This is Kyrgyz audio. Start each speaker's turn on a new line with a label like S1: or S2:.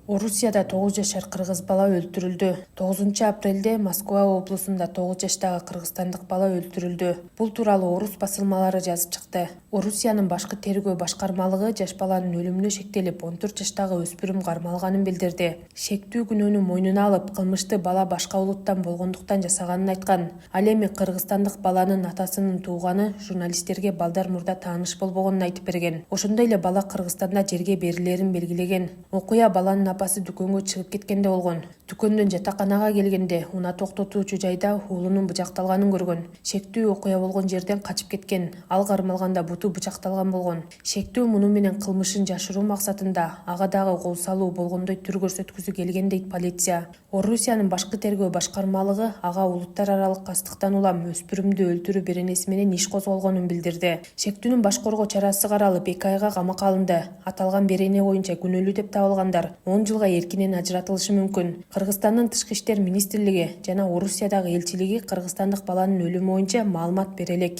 S1: Орусияда 9 жашар кыргыз бала өлтүрүлдү. 9 апрелде Москва облусунда 9 жаштагы кыргызстандык бала өлтүрүлдү. Бул тууралуу орус басылмалары жазып чыкты. Орусиянын башкы тергөө башкармалыгы жаш баланын өлүмүнө шектелип 14 жаштагы өспүрүм кармалганын билдирди. Шектүү күнөөнү мойнуна алып, кылмышты бала башка улуттан болгондуктан жасаганын айткан. Ал эми кыргызстандык баланын атасынын тууганы журналисттерге балдар мурда тааныш болбогонун айтып берген. Ошондой эле бала Кыргызстанда жерге берилерин белгилеген. Окуя баланын апасы дүкөнгө чыгып кеткенде болгон. Дүкөндөн жатаканага келгенде унаа токтотуучу жайда уулунун бычакталганын көргөн. Шектүү окуя болгон жерден качып кеткен. Ал кармалганда буту бычакталган болгон. Шектүү муну менен кылмышын жашыруу максатында ага дагы кол салуу болгондой түр көрсөткүсү келген дейт полиция. Орусиянын башкы тергөө башкармалыгы ага улуттар аралык кастыктан улам өспүрүмдү өлтүрүү беренеси менен иш козголгонун билдирди. Шектүүнүн баш коргоо чарасы каралып 2 айга камакка алынды. Аталган берене боюнча күнөөлүү деп табылгандар 10 жылга эркинен ажыратылышы мүмкүн. Кыргызстандын Тышкы иштер министрлиги жана Орусиядагы элчилиги кыргызстандык баланын өлүмү боюнча маалымат бере элек.